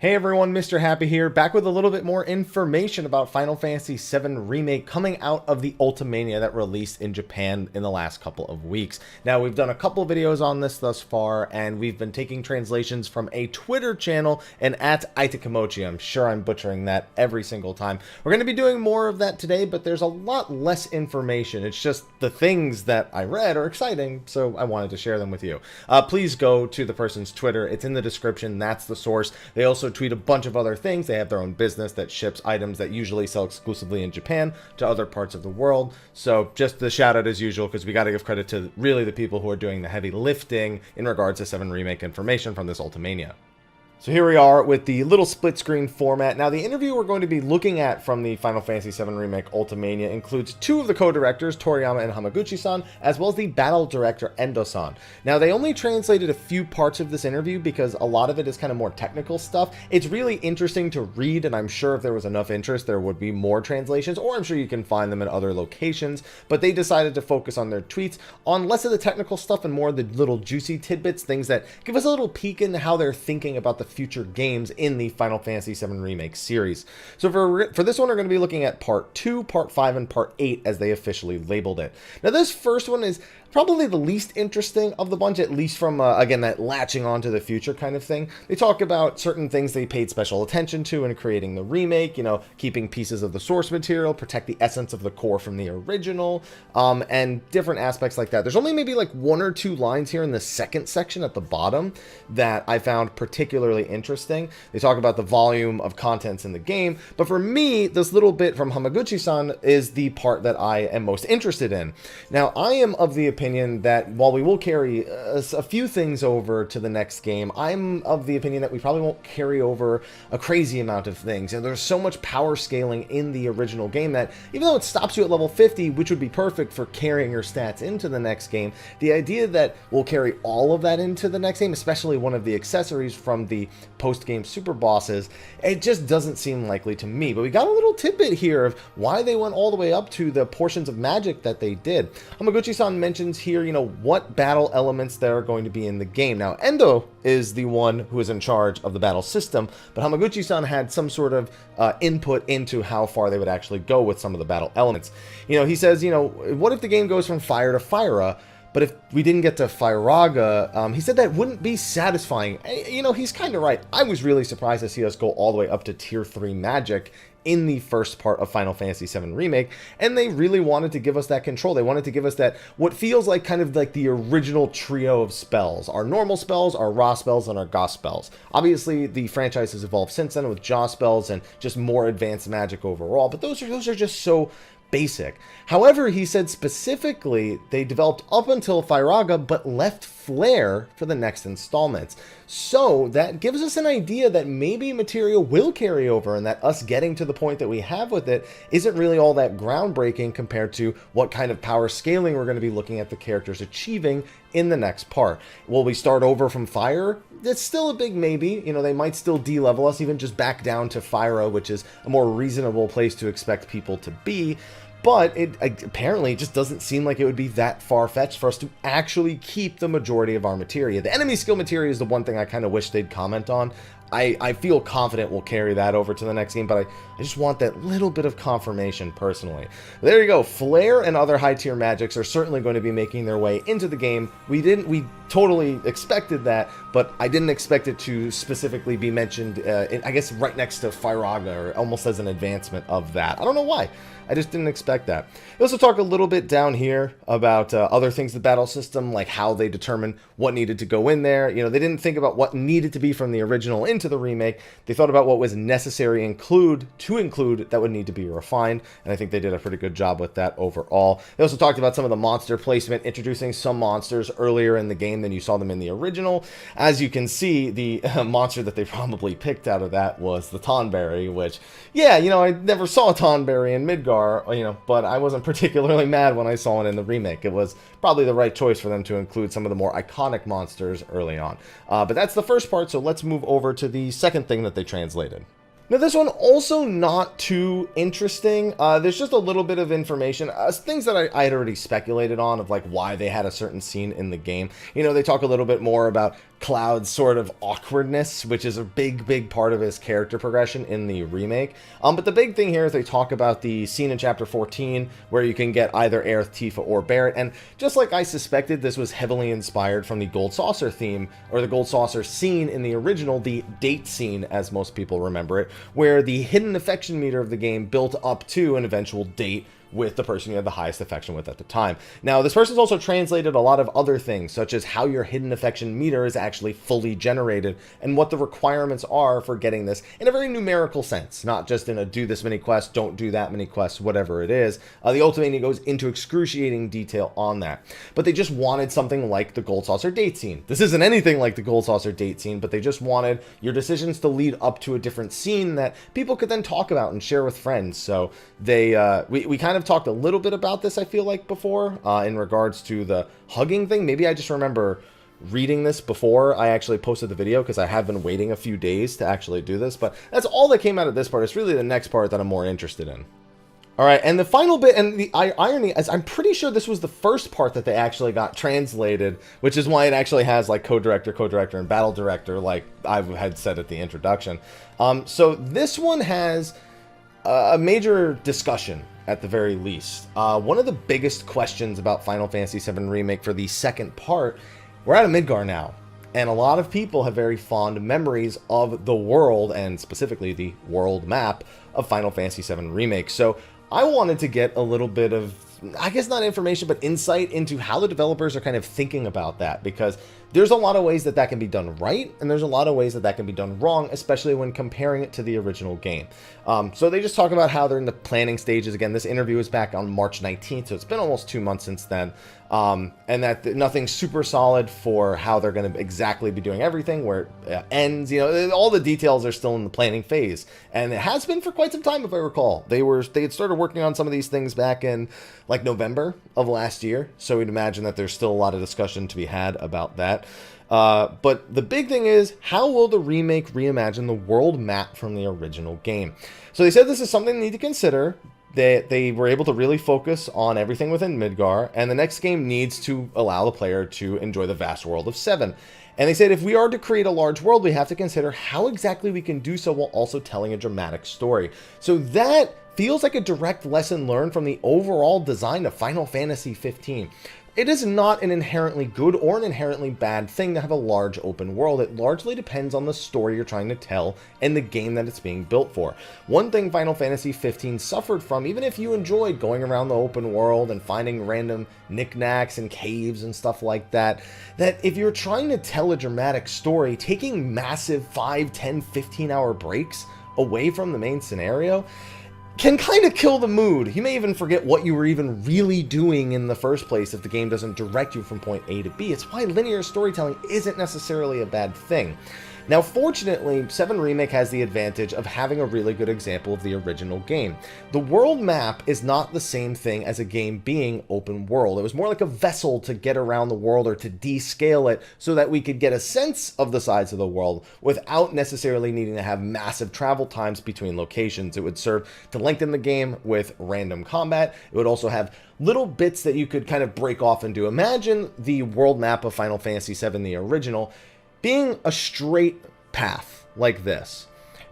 Hey everyone, Mr. Happy here, back with a little bit more information about Final Fantasy VII Remake coming out of the Ultimania that released in Japan in the last couple of weeks. Now, we've done a couple videos on this thus far, and we've been taking translations from a Twitter channel and at Itakamochi. I'm sure I'm butchering that every single time. We're going to be doing more of that today, but there's a lot less information. It's just the things that I read are exciting, so I wanted to share them with you. Please go to the person's Twitter. It's in the description. That's the source. They also tweet a bunch of other things. They have their own business that ships items that usually sell exclusively in Japan to other parts of the world. So just the shout out as usual, because we got to give credit to really the people who are doing the heavy lifting in regards to 7 Remake information from this Ultimania. So here we are with the little split screen format. Now, the interview we're going to be looking at from the Final Fantasy VII Remake Ultimania includes 2 of the co-directors, Toriyama and Hamaguchi-san, as well as the battle director, Endo-san. Now, they only translated a few parts of this interview because a lot of it is kind of more technical stuff. It's really interesting to read, and I'm sure if there was enough interest, there would be more translations, or I'm sure you can find them in other locations. But they decided to focus on their tweets on less of the technical stuff and more of the little juicy tidbits, things that give us a little peek into how they're thinking about the future games in the Final Fantasy VII Remake series. So for this one, we're going to be looking at Part 2, Part 5, and Part 8 as they officially labeled it. Now, this first one is probably the least interesting of the bunch, at least from, again, that latching onto the future kind of thing. They talk about certain things they paid special attention to in creating the remake, you know, keeping pieces of the source material, protect the essence of the core from the original, and different aspects like that. There's only maybe like 1 or 2 lines here in the second section at the bottom that I found particularly interesting. They talk about the volume of contents in the game, but for me, this little bit from Hamaguchi-san is the part that I am most interested in. Now, I am of the opinion that while we will carry a few things over to the next game, I'm of the opinion that we probably won't carry over a crazy amount of things. And there's so much power scaling in the original game that even though it stops you at level 50, which would be perfect for carrying your stats into the next game, the idea that we'll carry all of that into the next game, especially one of the accessories from the post-game super bosses, it just doesn't seem likely to me. But we got a little tidbit here of why they went all the way up to the portions of magic that they did. Hamaguchi-san mentions here, you know, what battle elements there are going to be in the game. Now, Endo is the one who is in charge of the battle system, but Hamaguchi-san had some sort of input into how far they would actually go with some of the battle elements. You know, he says, you know, what if the game goes from fire to Fyra? But if we didn't get to Fyraga, he said that wouldn't be satisfying. You know, he's kind of right. I was really surprised to see us go all the way up to Tier 3 Magic in the first part of Final Fantasy VII Remake, and they really wanted to give us that control. They wanted to give us that, what feels like kind of like the original trio of spells. Our normal spells, our raw spells, and our Gauss spells. Obviously, the franchise has evolved since then with Jaw spells and just more advanced magic overall, but those are just so basic. However, he said specifically they developed up until Fyraga but left Flare for the next installments. So that gives us an idea that maybe material will carry over and that us getting to the point that we have with it isn't really all that groundbreaking compared to what kind of power scaling we're going to be looking at the characters achieving in the next part. Will we start over from Fire? It's still a big maybe. You know, they might still de-level us, even just back down to Fyra, which is a more reasonable place to expect people to be. But it apparently just doesn't seem like it would be that far-fetched for us to actually keep the majority of our materia. The enemy skill materia is the one thing I kind of wish they'd comment on. I feel confident we'll carry that over to the next game, but I just want that little bit of confirmation personally. There you go. Flare and other high-tier magics are certainly going to be making their way into the game. We totally expected that, but I didn't expect it to specifically be mentioned, I guess, right next to Fyraga, or almost as an advancement of that. I don't know why. I just didn't expect that. We also talk a little bit down here about other things in the battle system, like how they determined what needed to go in there. You know, they didn't think about what needed to be from the original into the remake. They thought about what was necessary to include that would need to be refined, and I think they did a pretty good job with that overall. They also talked about some of the monster placement, introducing some monsters earlier in the game than you saw them in the original. As you can see, the monster that they probably picked out of that was the Tonberry, which, yeah, you know, I never saw a Tonberry in Midgar, you know, but I wasn't particularly mad when I saw it in the remake. It was probably the right choice for them to include some of the more iconic monsters early on. But that's the first part, so let's move over to the second thing that they translated. Now, this one also not too interesting. There's just a little bit of information, things that I had already speculated on, of like why they had a certain scene in the game. You know, they talk a little bit more about Cloud's sort of awkwardness, which is a big part of his character progression in the remake. But the big thing here is they talk about the scene in Chapter 14 where you can get either Aerith, Tifa, or Barret, and just like I suspected, this was heavily inspired from the Gold Saucer theme, or the Gold Saucer scene in the original, the date scene, as most people remember it, where the hidden affection meter of the game built up to an eventual date with the person you had the highest affection with at the time. Now, this person's also translated a lot of other things, such as how your hidden affection meter is actually fully generated, and what the requirements are for getting this in a very numerical sense, not just in a do this many quests, don't do that many quests, whatever it is. The Ultimania goes into excruciating detail on that. But they just wanted something like the Gold Saucer date scene. This isn't anything like the Gold Saucer date scene, but they just wanted your decisions to lead up to a different scene that people could then talk about and share with friends. So they, we kind of talked a little bit about this, I feel like, before, in regards to the hugging thing. Maybe I just remember reading this before I actually posted the video, because I have been waiting a few days to actually do this, but that's all that came out of this part. It's really the next part that I'm more interested in. All right, and the final bit, and the irony is I'm pretty sure this was the first part that they actually got translated, which is why it actually has like co-director, and battle director, like I had said at the introduction. So this one has a major discussion, at the very least. One of the biggest questions about Final Fantasy VII Remake for the second part, we're out of Midgar now, and a lot of people have very fond memories of the world, and specifically the world map of Final Fantasy VII Remake. So I wanted to get a little bit of, I guess not information, but insight into how the developers are kind of thinking about that, because there's a lot of ways that that can be done right, and there's a lot of ways that that can be done wrong, especially when comparing it to the original game. So they just talk about how they're in the planning stages. Again, this interview is back on March 19th, so it's been almost 2 months since then. And that nothing's super solid for how they're going to exactly be doing everything, where it ends. You know, all the details are still in the planning phase, and it has been for quite some time, if I recall. They had started working on some of these things back in like November of last year, so we'd imagine that there's still a lot of discussion to be had about that. But the big thing is, how will the remake reimagine the world map from the original game? So they said this is something they need to consider. They were able to really focus on everything within Midgar, and the next game needs to allow the player to enjoy the vast world of 7. And they said if we are to create a large world, we have to consider how exactly we can do so while also telling a dramatic story. So that feels like a direct lesson learned from the overall design of Final Fantasy 15. It is not an inherently good or an inherently bad thing to have a large open world. It largely depends on the story you're trying to tell and the game that it's being built for. One thing Final Fantasy 15 suffered from, even if you enjoyed going around the open world and finding random knickknacks and caves and stuff like that, that if you're trying to tell a dramatic story, taking massive 5, 10, 15-hour breaks away from the main scenario can kind of kill the mood. You may even forget what you were even really doing in the first place if the game doesn't direct you from point A to B. It's why linear storytelling isn't necessarily a bad thing. Now, fortunately, 7 Remake has the advantage of having a really good example of the original game. The world map is not the same thing as a game being open world. It was more like a vessel to get around the world, or to descale it so that we could get a sense of the size of the world without necessarily needing to have massive travel times between locations. It would serve to lengthen the game with random combat. It would also have little bits that you could kind of break off and do. Imagine the world map of Final Fantasy VII, the original, being a straight path like this.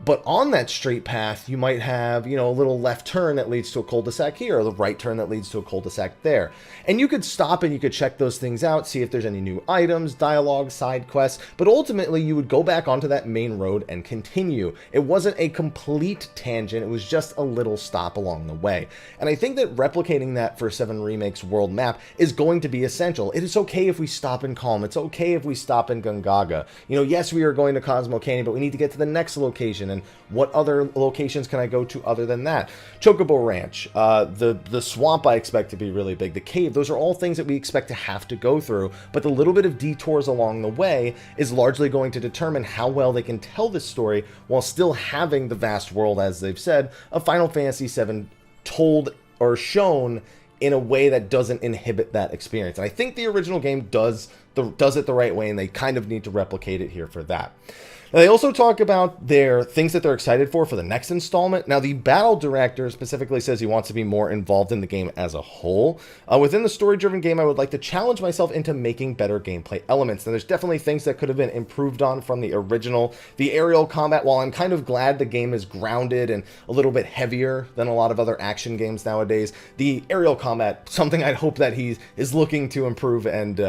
But on that straight path, you might have, you know, a little left turn that leads to a cul-de-sac here, or the right turn that leads to a cul-de-sac there. And you could stop and you could check those things out, see if there's any new items, dialogue, side quests, but ultimately you would go back onto that main road and continue. It wasn't a complete tangent, it was just a little stop along the way. And I think that replicating that for 7 Remake's world map is going to be essential. It is okay if we stop in Calm, it's okay if we stop in Gungaga. You know, yes, we are going to Cosmo Canyon, but we need to get to the next location. And what other locations can I go to other than that? Chocobo Ranch, the swamp I expect to be really big, the cave, those are all things that we expect to have to go through, but the little bit of detours along the way is largely going to determine how well they can tell this story while still having the vast world, as they've said, of Final Fantasy VII told or shown in a way that doesn't inhibit that experience. And I think the original game does does it the right way, and they kind of need to replicate it here for that. Now, they also talk about their things that they're excited for the next installment. Now, the battle director specifically says he wants to be more involved in the game as a whole. Within the story-driven game, I would like to challenge myself into making better gameplay elements. And there's definitely things that could have been improved on from the original. The aerial combat, while I'm kind of glad the game is grounded and a little bit heavier than a lot of other action games nowadays, the aerial combat, something I'd hope that he is looking to improve and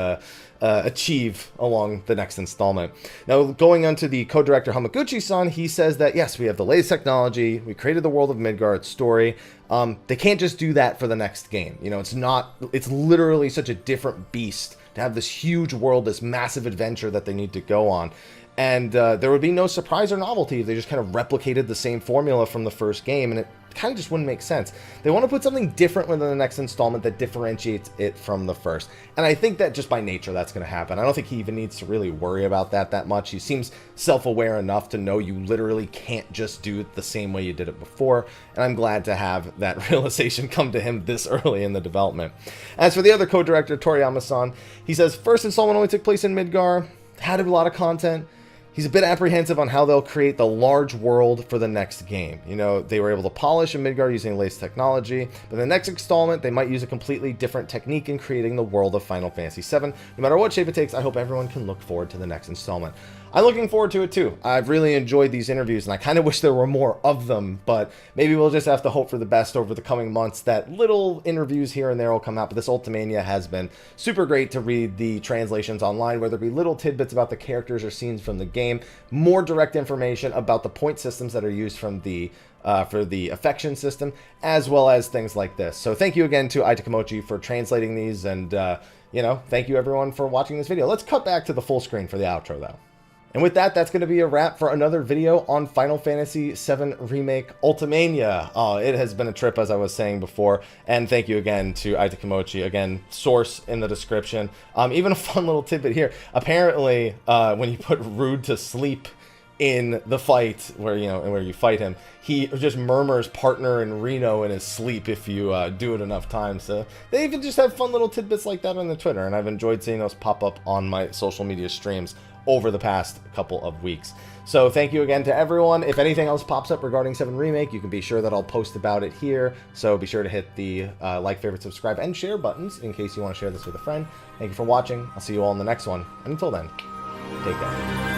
achieve along the next installment. Now, going on to the co-director Hamaguchi-san, he says that yes, we have the latest technology, we created the world of Midgard's story. They can't just do that for the next game. You know, it's literally such a different beast to have this huge world, this massive adventure that they need to go on. And there would be no surprise or novelty if they just kind of replicated the same formula from the first game, and it kind of just wouldn't make sense. They want to put something different within the next installment that differentiates it from the first. And I think that just by nature that's going to happen. I don't think he even needs to really worry about that much. He seems self-aware enough to know you literally can't just do it the same way you did it before. And I'm glad to have that realization come to him this early in the development. As for the other co-director, Toriyama-san, he says first installment only took place in Midgar, had a lot of content. He's a bit apprehensive on how they'll create the large world for the next game. You know, they were able to polish in Midgard using the latest technology, but in the next installment, they might use a completely different technique in creating the world of Final Fantasy VII. No matter what shape it takes, I hope everyone can look forward to the next installment. I'm looking forward to it too. I've really enjoyed these interviews, and I kind of wish there were more of them, but maybe we'll just have to hope for the best over the coming months that little interviews here and there will come out. But this Ultimania has been super great to read the translations online, whether it be little tidbits about the characters or scenes from the game, more direct information about the point systems that are used from the for the affection system, as well as things like this. So thank you again to Aitakemochi for translating these, and you know, thank you everyone for watching this video. Let's cut back to the full screen for the outro though. And with that, that's going to be a wrap for another video on Final Fantasy VII Remake Ultimania. It has been a trip, as I was saying before, and thank you again to Aitakemochi. Again, source in the description. Even a fun little tidbit here. Apparently, when you put Rude to sleep in the fight, where you fight him, he just murmurs partner and Reno in his sleep if you do it enough times. So they even just have fun little tidbits like that on the Twitter, and I've enjoyed seeing those pop up on my social media streams over the past couple of weeks. So thank you again to everyone. If anything else pops up regarding 7 Remake, you can be sure that I'll post about it here. So be sure to hit the like, favorite, subscribe, and share buttons in case you want to share this with a friend. Thank you for watching. I'll see you all in the next one. And until then, take care.